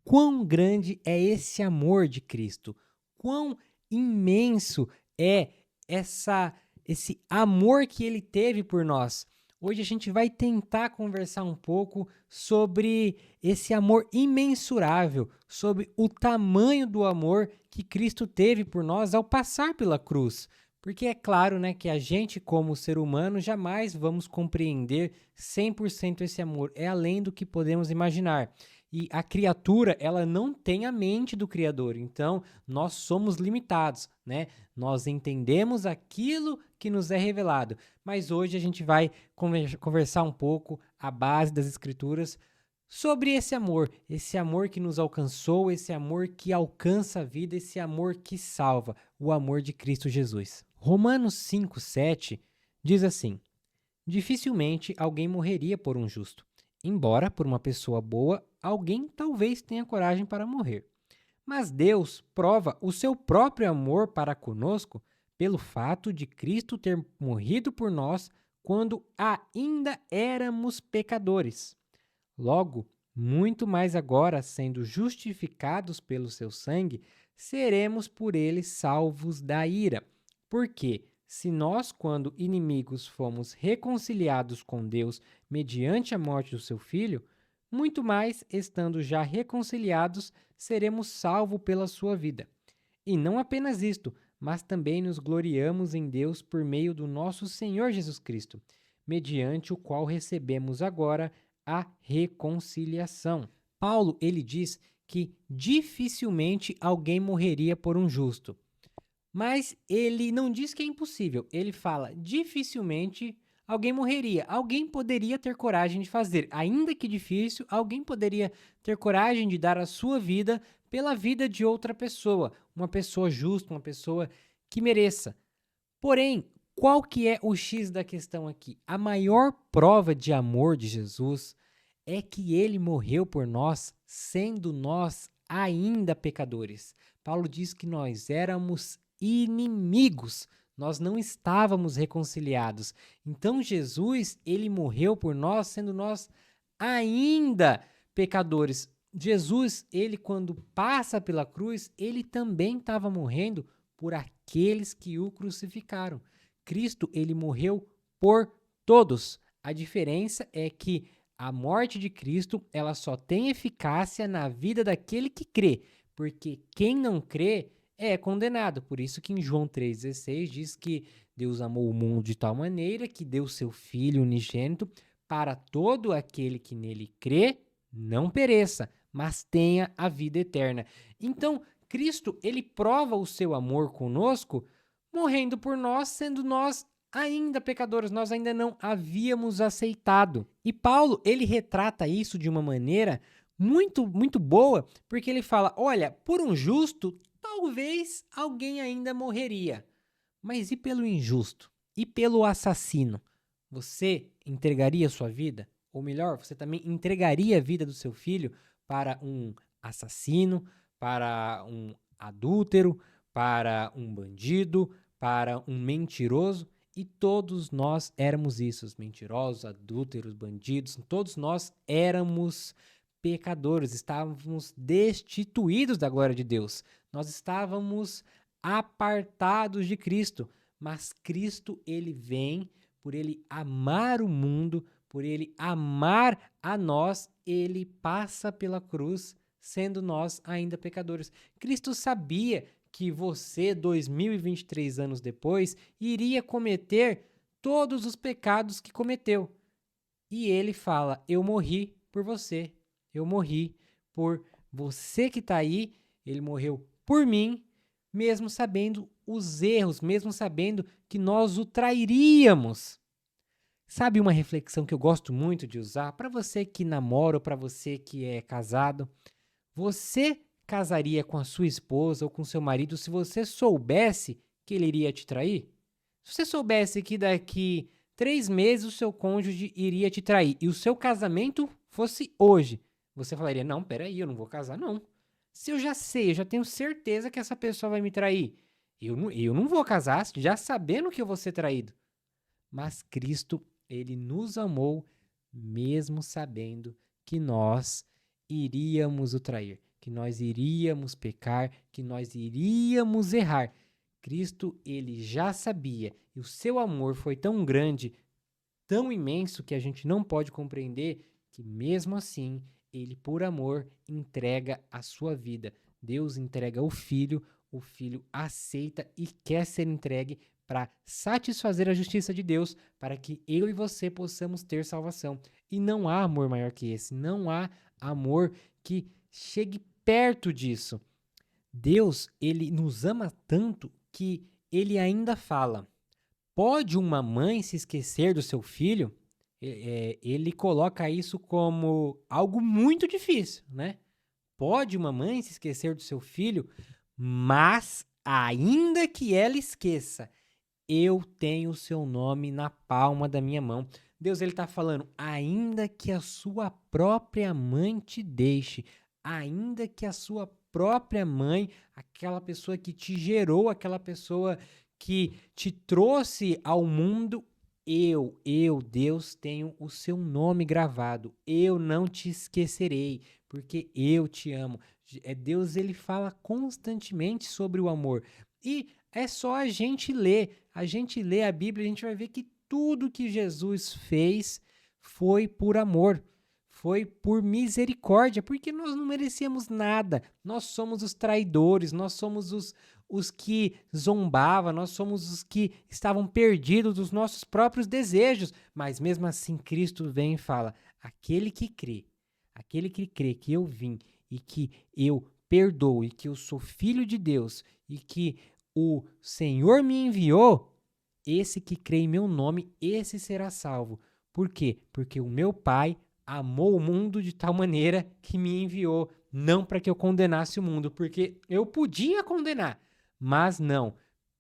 quão grande é esse amor de Cristo, quão imenso é essa esse amor que ele teve por nós. Hoje a gente vai tentar conversar um pouco sobre esse amor imensurável, sobre o tamanho do amor que Cristo teve por nós ao passar pela cruz. Porque é claro, né, que a gente, como ser humano, jamais vamos compreender 100% esse amor. É além do que podemos imaginar. E a criatura, ela não tem a mente do Criador. Então, nós somos limitados, né? Nós entendemos aquilo que nos é revelado. Mas hoje a gente vai conversar um pouco a base das Escrituras sobre esse amor que nos alcançou, esse amor que alcança a vida, esse amor que salva, o amor de Cristo Jesus. Romanos 5:7 diz assim: dificilmente alguém morreria por um justo, embora por uma pessoa boa alguém talvez tenha coragem para morrer. Mas Deus prova o seu próprio amor para conosco pelo fato de Cristo ter morrido por nós quando ainda éramos pecadores. Logo, muito mais agora, sendo justificados pelo seu sangue, seremos por ele salvos da ira. Porque, se nós, quando inimigos, fomos reconciliados com Deus mediante a morte do seu filho, muito mais, estando já reconciliados, seremos salvos pela sua vida. E não apenas isto, mas também nos gloriamos em Deus por meio do nosso Senhor Jesus Cristo, mediante o qual recebemos agora a reconciliação. Paulo, ele diz que dificilmente alguém morreria por um justo. Mas ele não diz que é impossível. Ele fala dificilmente alguém morreria. Alguém poderia ter coragem de fazer. Ainda que difícil, alguém poderia ter coragem de dar a sua vida pela vida de outra pessoa. Uma pessoa justa, uma pessoa que mereça. Porém, qual que é o X da questão aqui? A maior prova de amor de Jesus é que ele morreu por nós, sendo nós ainda pecadores. Paulo diz que nós éramos inimigos, nós não estávamos reconciliados. Então Jesus, ele morreu por nós, sendo nós ainda pecadores. Jesus, ele quando passa pela cruz, ele também estava morrendo por aqueles que o crucificaram. Cristo, ele morreu por todos. A diferença é que a morte de Cristo, ela só tem eficácia na vida daquele que crê, porque quem não crê é condenado. Por isso que em João 3,16 diz que Deus amou o mundo de tal maneira que deu seu Filho unigênito para todo aquele que nele crê, não pereça, mas tenha a vida eterna. Então, Cristo, ele prova o seu amor conosco, morrendo por nós, sendo nós ainda pecadores, nós ainda não havíamos aceitado. E Paulo, ele retrata isso de uma maneira muito boa, porque ele fala: olha, por um justo, talvez alguém ainda morreria. Mas e pelo injusto? E pelo assassino? Você entregaria sua vida? Ou melhor, você também entregaria a vida do seu filho para um assassino, para um adúltero, para um bandido, para um mentiroso? E todos nós éramos isso, mentirosos, adúlteros, bandidos, todos nós éramos pecadores, estávamos destituídos da glória de Deus. Nós estávamos apartados de Cristo, mas Cristo, ele vem, por ele amar o mundo, por ele amar a nós, ele passa pela cruz, sendo nós ainda pecadores. Cristo sabia que você, 2023 anos depois, iria cometer todos os pecados que cometeu. E ele fala: eu morri por você, eu morri por você que está aí, ele morreu por mim, mesmo sabendo os erros, mesmo sabendo que nós o trairíamos. Sabe uma reflexão que eu gosto muito de usar para você que namora ou para você que é casado? Você casaria com a sua esposa ou com seu marido se você soubesse que ele iria te trair? Se você soubesse que daqui 3 meses o seu cônjuge iria te trair e o seu casamento fosse hoje, você falaria: não, peraí, eu não vou casar, não. Se eu já sei, eu já tenho certeza que essa pessoa vai me trair, eu não vou casar já sabendo que eu vou ser traído. Mas Cristo, ele nos amou mesmo sabendo que nós iríamos o trair, que nós iríamos pecar, que nós iríamos errar. Cristo, ele já sabia, e o seu amor foi tão grande, tão imenso, que a gente não pode compreender, que mesmo assim, ele, por amor, entrega a sua vida. Deus entrega o Filho aceita e quer ser entregue para satisfazer a justiça de Deus, para que eu e você possamos ter salvação. E não há amor maior que esse, não há amor que chegue perto disso. Deus, ele nos ama tanto que ele ainda fala: pode uma mãe se esquecer do seu filho? Ele coloca isso como algo muito difícil, né? Pode uma mãe se esquecer do seu filho, mas ainda que ela esqueça, eu tenho o seu nome na palma da minha mão. Deus, ele está falando, ainda que a sua própria mãe te deixe, ainda que a sua própria mãe, aquela pessoa que te gerou, aquela pessoa que te trouxe ao mundo, Deus, tenho o seu nome gravado. Eu não te esquecerei, porque eu te amo. Deus, ele fala constantemente sobre o amor. E é só a gente ler a Bíblia, a gente vai ver que tudo que Jesus fez foi por amor, foi por misericórdia, porque nós não merecíamos nada. Nós somos os traidores, nós somos os que zombavam, nós somos os que estavam perdidos dos nossos próprios desejos. Mas mesmo assim, Cristo vem e fala: aquele que crê que eu vim e que eu perdoo e que eu sou filho de Deus e que o Senhor me enviou, esse que crê em meu nome, esse será salvo. Por quê? Porque o meu Pai amou o mundo de tal maneira que me enviou, não para que eu condenasse o mundo, porque eu podia condenar, mas não.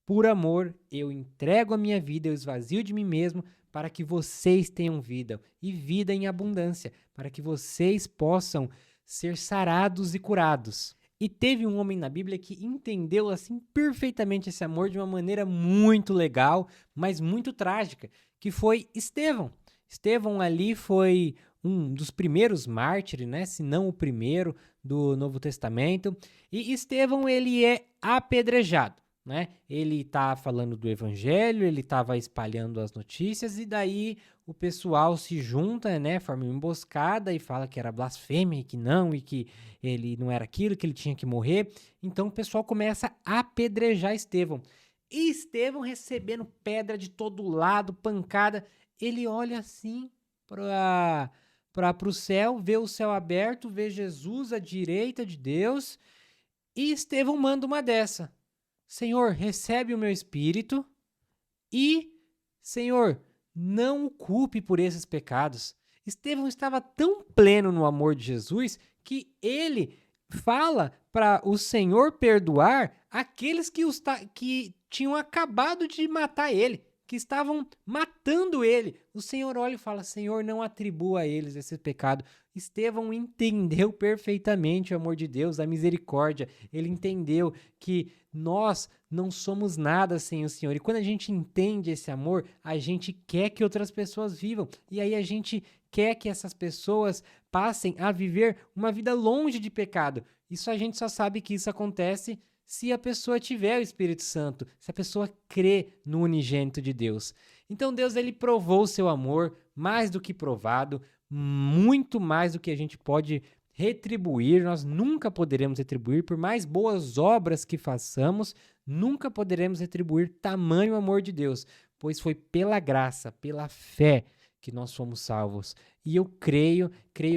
Por amor, eu entrego a minha vida, eu esvazio de mim mesmo para que vocês tenham vida, e vida em abundância, para que vocês possam ser sarados e curados. E teve um homem na Bíblia que entendeu assim perfeitamente esse amor de uma maneira muito legal, mas muito trágica, que foi Estevão. Estevão ali foi um dos primeiros mártires, né, se não o primeiro do Novo Testamento. E Estevão, ele é apedrejado, né? Ele está falando do evangelho, ele estava espalhando as notícias e daí o pessoal se junta, né, forma uma emboscada e fala que era blasfêmia e que ele não era aquilo, que ele tinha que morrer. Então o pessoal começa a apedrejar Estevão. E Estevão, recebendo pedra de todo lado, pancada, ele olha assim para o céu, vê o céu aberto, vê Jesus à direita de Deus, e Estevão manda uma dessa: Senhor, recebe o meu espírito e, Senhor, não o culpe por esses pecados. Estevão estava tão pleno no amor de Jesus que ele fala para o Senhor perdoar aqueles que tinham acabado de matar ele, que estavam matando ele. O Senhor olha e fala: Senhor, não atribua a eles esse pecado. Estevão entendeu perfeitamente o amor de Deus, a misericórdia. Ele entendeu que nós não somos nada sem o Senhor. E quando a gente entende esse amor, a gente quer que outras pessoas vivam. E aí a gente quer que essas pessoas passem a viver uma vida longe de pecado. Isso a gente só sabe que isso acontece se a pessoa tiver o Espírito Santo, se a pessoa crê no unigênito de Deus. Então Deus, ele provou o seu amor, mais do que provado, muito mais do que a gente pode retribuir. Nós nunca poderemos retribuir, por mais boas obras que façamos, nunca poderemos retribuir tamanho amor de Deus, pois foi pela graça, pela fé que nós fomos salvos. E eu creio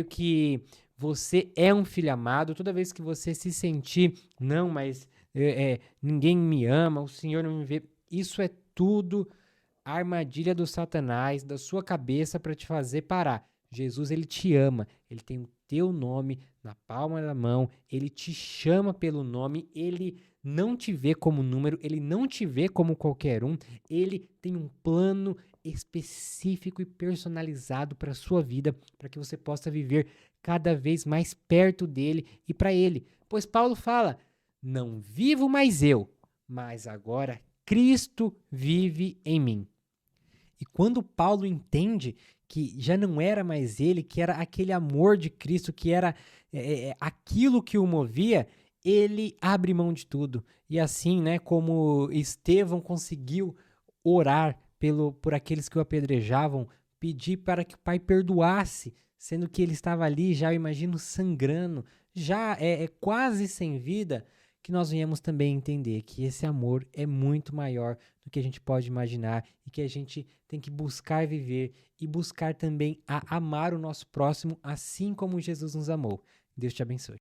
que você é um filho amado. Toda vez que você se sentir, não, mas ninguém me ama, o Senhor não me vê, isso é tudo a armadilha do Satanás, da sua cabeça, para te fazer parar. Jesus, ele te ama, ele tem o teu nome na palma da mão, ele te chama pelo nome, ele não te vê como número, ele não te vê como qualquer um, ele tem um plano específico e personalizado para a sua vida, para que você possa viver cada vez mais perto dele e para ele. Pois Paulo fala: não vivo mais eu, mas agora Cristo vive em mim. E quando Paulo entende que já não era mais ele, que era aquele amor de Cristo, que era aquilo que o movia, ele abre mão de tudo. E assim, né, como Estevão conseguiu orar por aqueles que o apedrejavam, pedir para que o Pai perdoasse, sendo que ele estava ali, já eu imagino, sangrando, já quase sem vida, que nós venhamos também entender que esse amor é muito maior do que a gente pode imaginar e que a gente tem que buscar viver e buscar também a amar o nosso próximo assim como Jesus nos amou. Deus te abençoe.